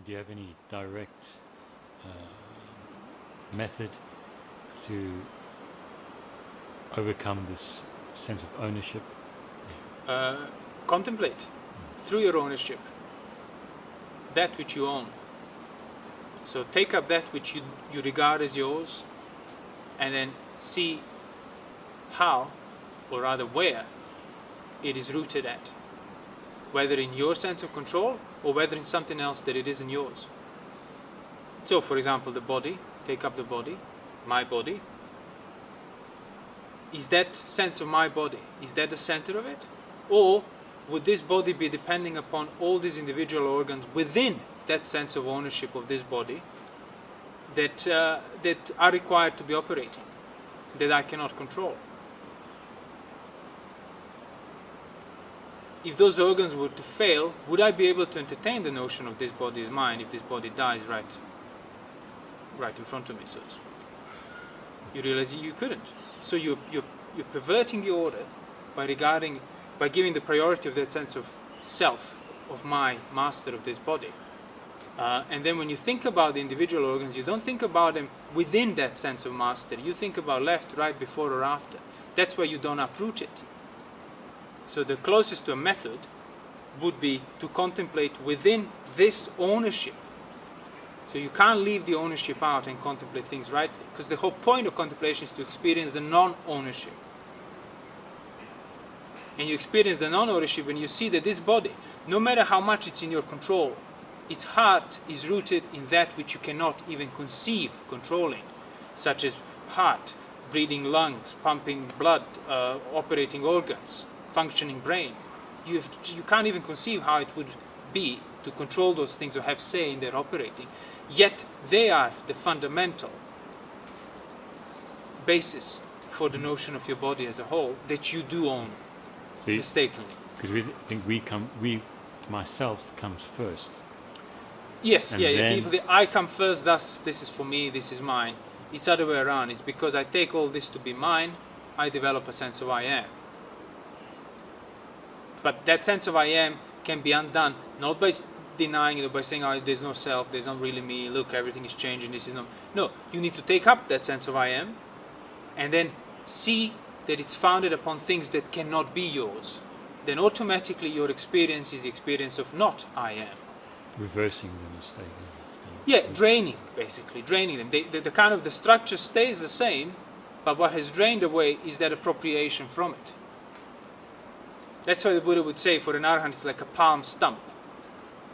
Do you have any direct method to overcome this sense of ownership? Contemplate through your ownership that which you own. So take up that which you regard as yours, and then see how, or rather where, it is rooted at. Whether in your sense of control, or whether in something else that it isn't yours. So for example, the body, take up the body, my body. Is that sense of my body, is that the center of it? Or would this body be depending upon all these individual organs within that sense of ownership of this body that are required to be operating, that I cannot control? If those organs were to fail, would I be able to entertain the notion of this body is mine if this body dies right in front of me? So you realize you couldn't. So you're perverting the order by giving the priority of that sense of self, of my master of this body. And then when you think about the individual organs, you don't think about them within that sense of master. You think about left, right, before or after. That's why you don't uproot it. So the closest to a method would be to contemplate within this ownership. So you can't leave the ownership out and contemplate things rightly, because the whole point of contemplation is to experience the non-ownership. And you experience the non-ownership when you see that this body, no matter how much it's in your control, its heart is rooted in that which you cannot even conceive controlling, such as heart, breathing lungs, pumping blood, operating organs, functioning brain. You can't even conceive how it would be to control those things or have say in their operating. Yet they are the fundamental basis for the notion of your body as a whole that you do own, mistakenly. Because we think myself comes first. Yes, And people, the I come first, thus this is for me, this is mine. It's the other way around. It's because I take all this to be mine, I develop a sense of I am. But that sense of I am can be undone, not by denying it or by saying, oh, there's no self, there's not really me, look, everything is changing, this is not. No, you need to take up that sense of I am and then see that it's founded upon things that cannot be yours. Then automatically your experience is the experience of not I am. Reversing the mistake. Yeah, draining, basically, draining them. The kind of the structure stays the same, but what has drained away is that appropriation from it. That's why the Buddha would say for an arahant it's like a palm stump,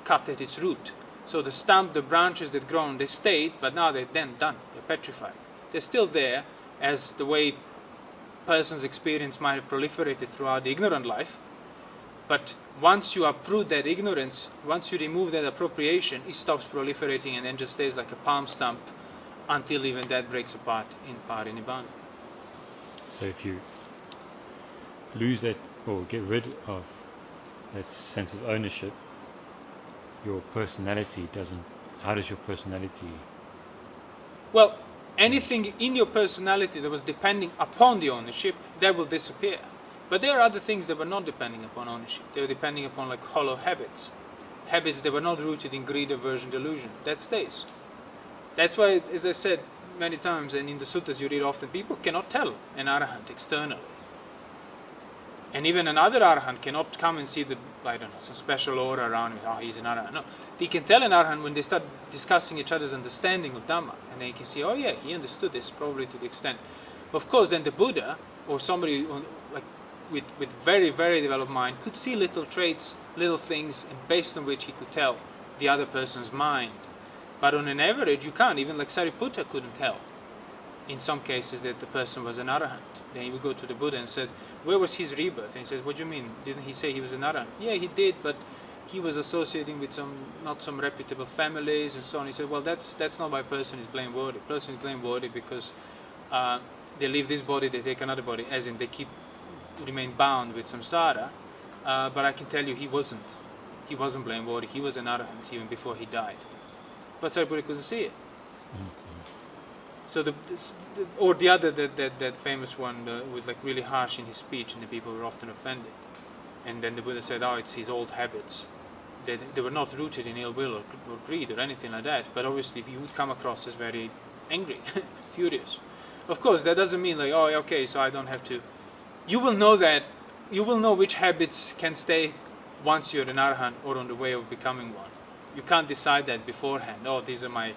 cut at its root. So the stump, the branches that grown, they stayed, but now they're then done, they're petrified. They're still there, as the way person's experience might have proliferated throughout the ignorant life. But once you uproot that ignorance, once you remove that appropriation, it stops proliferating and then just stays like a palm stump until even that breaks apart in parinibbana. So if you lose that or get rid of that sense of ownership, your personality doesn't. How does your personality? Well, anything in your personality that was depending upon the ownership, that will disappear. But there are other things that were not depending upon ownership. They were depending upon like hollow habits. Habits that were not rooted in greed, aversion, delusion. That stays. That's why, as I said many times, and in the suttas you read often, people cannot tell an arahant externally. And even another arahant cannot come and see the, I don't know, some special aura around him, oh, he's an arahant. No, they can tell an arahant when they start discussing each other's understanding of Dhamma, and they can see, oh yeah, he understood this probably to the extent. Of course, then the Buddha, or somebody like with very, very developed mind, could see little traits, little things, and based on which he could tell the other person's mind. But on an average, you can't. Even like Sariputta couldn't tell, in some cases, that the person was an arahant. Then he would go to the Buddha and said, where was his rebirth? And he says, what do you mean? Didn't he say he was an arahant? Yeah, he did, but he was associating with not some reputable families and so on. He said, well, that's not why a person is blameworthy. A person is blameworthy because they leave this body, they take another body, as in they remain bound with samsara. But I can tell you he wasn't. He wasn't blameworthy. He was an arahant even before he died. But Sariputta couldn't see it. Mm-hmm. So the other, that famous one was like really harsh in his speech, and the people were often offended. And then the Buddha said, oh, it's his old habits they were not rooted in ill will or greed or anything like that, but obviously you would come across as very angry, furious. Of course, that doesn't mean like, oh, okay, so I don't have to. You will know which habits can stay once you're an arhat or on the way of becoming one. You can't decide that beforehand. Oh, these are my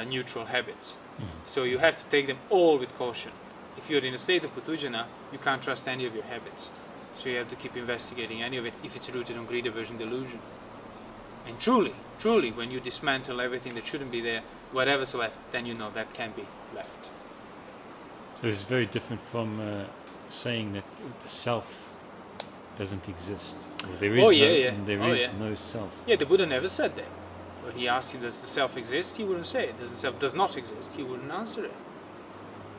neutral habits. So you have to take them all with caution. If you're in a state of putujana, you can't trust any of your habits. So you have to keep investigating any of it if it's rooted on greed, aversion, delusion. And truly, when you dismantle everything that shouldn't be there, whatever's left, then you know that can be left. So this is very different from saying that the self doesn't exist. Or there is no self. Yeah, the Buddha never said that. When he asked him, does the self exist? He wouldn't say it. Does the self does not exist? He wouldn't answer it.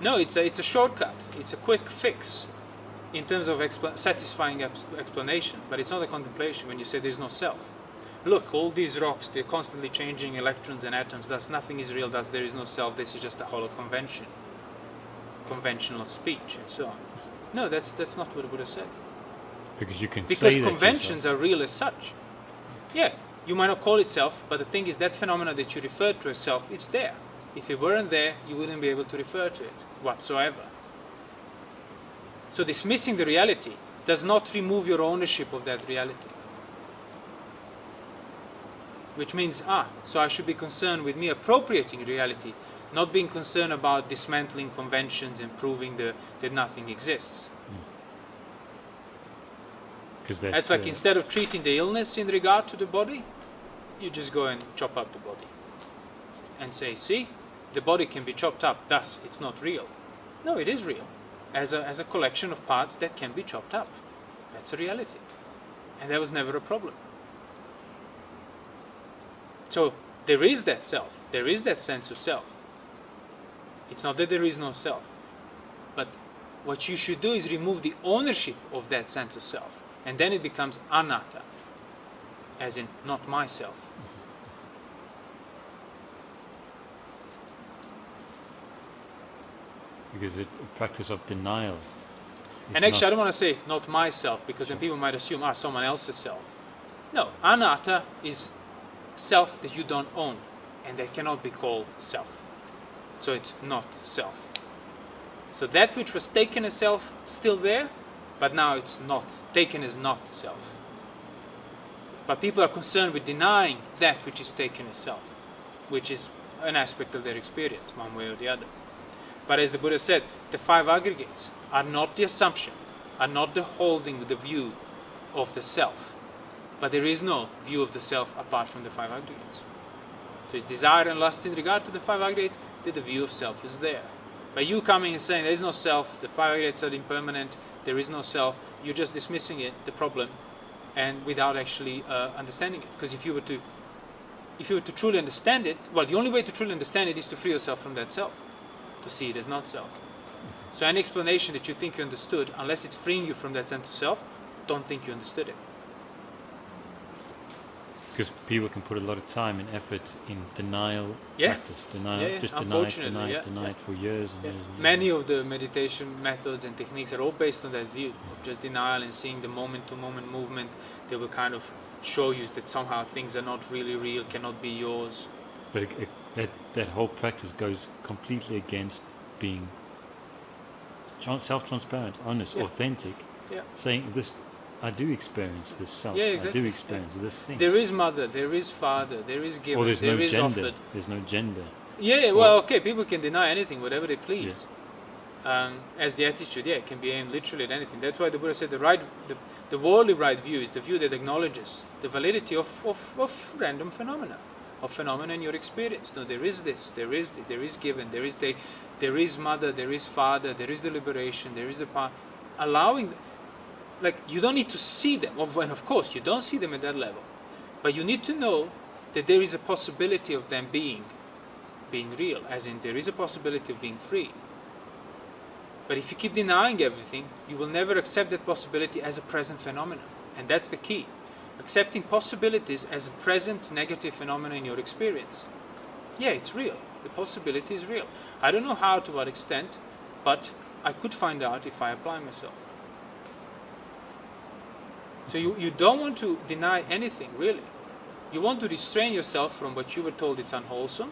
No, it's a shortcut. It's a quick fix in terms of satisfying explanation, but it's not a contemplation when you say there's no self. Look, all these rocks, they're constantly changing electrons and atoms. Thus, nothing is real. Thus, there is no self. This is just a hollow convention, conventional speech, and so on. No, that's not what the Buddha said. Because you can because say that conventions are real as such. Yeah, you might not call it self, but the thing is that phenomena that you refer to as self, it's there. If it weren't there, you wouldn't be able to refer to it whatsoever. So dismissing the reality does not remove your ownership of that reality. Which means, so I should be concerned with me appropriating reality, not being concerned about dismantling conventions and proving that nothing exists. That's like instead of treating the illness in regard to the body, you just go and chop up the body and say, see, the body can be chopped up, thus it's not real. No, it is real. As a collection of parts that can be chopped up. That's a reality. And that was never a problem. So there is that self. There is that sense of self. It's not that there is no self. But what you should do is remove the ownership of that sense of self. And then it becomes anatta, as in not myself. Because it's a practice of denial. And actually, I don't want to say not myself, because then people might assume, someone else's self. No, anatta is self that you don't own, and that cannot be called self. So it's not self. So that which was taken as self, still there, but now it's not. Taken as not self. But people are concerned with denying that which is taken as self, which is an aspect of their experience, one way or the other. But as the Buddha said, the five aggregates are not the assumption, are not the holding, the view of the self. But there is no view of the self apart from the five aggregates. So it's desire and lust in regard to the five aggregates, that the view of self is there. By you coming and saying there is no self, the five aggregates are impermanent, there is no self, you're just dismissing it, the problem, and without actually understanding it. Because if you were to truly understand it, well, the only way to truly understand it is to free yourself from that self, to see it as not self. So any explanation that you think you understood, unless it's freeing you from that sense of self, don't think you understood it. Because people can put a lot of time and effort in denial practice. Just deny it for years and years. Many of the meditation methods and techniques are all based on that view of just denial and seeing the moment-to-moment movement. They will kind of show you that somehow things are not really real, cannot be yours. But that whole practice goes completely against being self-transparent, honest, authentic, saying this, I do experience this self, I do experience this thing. There is mother, there is father, there is given, or there's there no is gender. offered. There's no gender. People can deny anything, whatever they please. As the attitude, it can be aimed literally at anything. That's why the Buddha said the worldly right view is the view that acknowledges the validity of random phenomena, in your experience. No, there is this, there is given, there is mother, there is father, there is the liberation, there is the path. Allowing, you don't need to see them, and of course you don't see them at that level, but you need to know that there is a possibility of them being real, as in there is a possibility of being free. But if you keep denying everything, you will never accept that possibility as a present phenomenon, and that's the key. Accepting possibilities as a present negative phenomenon in your experience. Yeah, it's real. The possibility is real. I don't know how, to what extent, but I could find out if I apply myself. So you don't want to deny anything, really. You want to restrain yourself from what you were told it's unwholesome,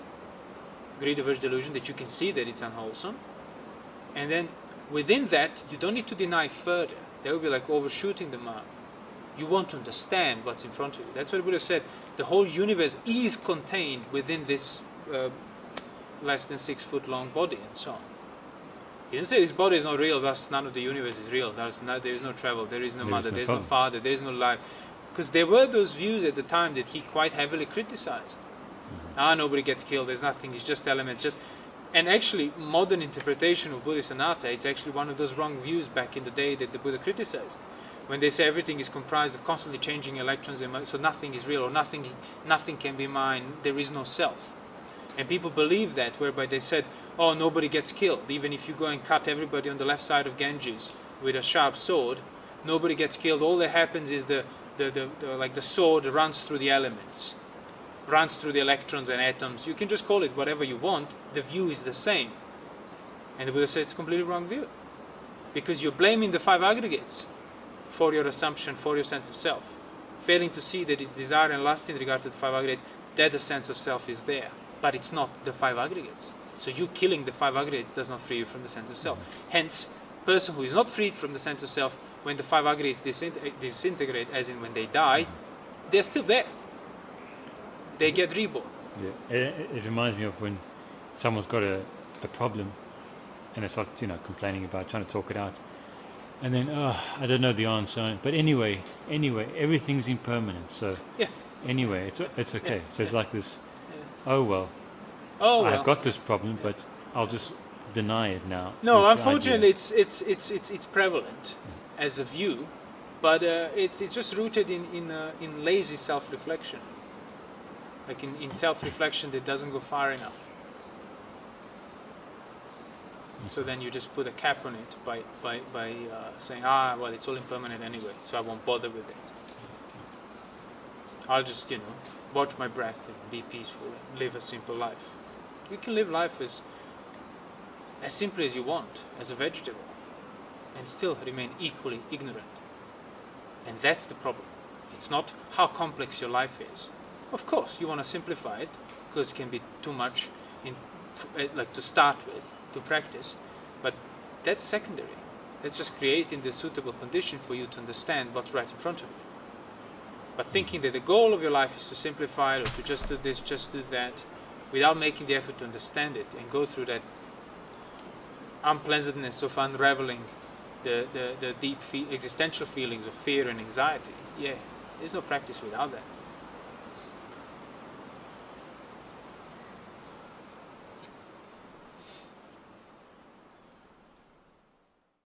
greed, aversion, delusion, that you can see that it's unwholesome. And then within that, you don't need to deny further. That would be like overshooting the mark. You want to understand what's in front of you. That's what the Buddha said. The whole universe is contained within this less than 6 foot long body and so on. He didn't say this body is not real, thus none of the universe is real. There is no travel, there is no mother, there is no father, there is no life. Because there were those views at the time that he quite heavily criticized. Nobody gets killed, there's nothing, it's just elements. And actually, modern interpretation of Buddhist anatta, it's actually one of those wrong views back in the day that the Buddha criticized. When they say everything is comprised of constantly changing electrons, so nothing is real, or nothing can be mine, there is no self. And people believe that, whereby they said, oh, nobody gets killed. Even if you go and cut everybody on the left side of Ganges with a sharp sword, nobody gets killed. All that happens is the sword runs through the elements, runs through the electrons and atoms. You can just call it whatever you want. The view is the same. And the Buddha said it's a completely wrong view. Because you're blaming the 5 aggregates for your assumption, for your sense of self. Failing to see that it's desire and lust in regard to the 5 aggregates, that the sense of self is there. But it's not the 5 aggregates. So you killing the 5 aggregates does not free you from the sense of self. Hence, person who is not freed from the sense of self, when the 5 aggregates disintegrate, as in when they die, they're still there. They get reborn. Yeah, it reminds me of when someone's got a problem and they start, complaining about, trying to talk it out. And then, I don't know the answer. But anyway, everything's impermanent. So anyway, it's okay. Yeah. So it's like this, Oh I've got this problem, but I'll just deny it now. No, unfortunately, it's prevalent as a view, but it's just rooted in lazy self-reflection. Like in self-reflection that doesn't go far enough. So then you just put a cap on it by saying, well, it's all impermanent anyway, so I won't bother with it. I'll just, watch my breath and be peaceful and live a simple life. You can live life as simply as you want, as a vegetable, and still remain equally ignorant. And that's the problem. It's not how complex your life is. Of course, you want to simplify it, because it can be too much to start with, to practice, but that's secondary. That's just creating the suitable condition for you to understand what's right in front of you. But thinking that the goal of your life is to simplify it, or to just do this, just do that, without making the effort to understand it and go through that unpleasantness of unraveling the deep existential feelings of fear and anxiety, there's no practice without that.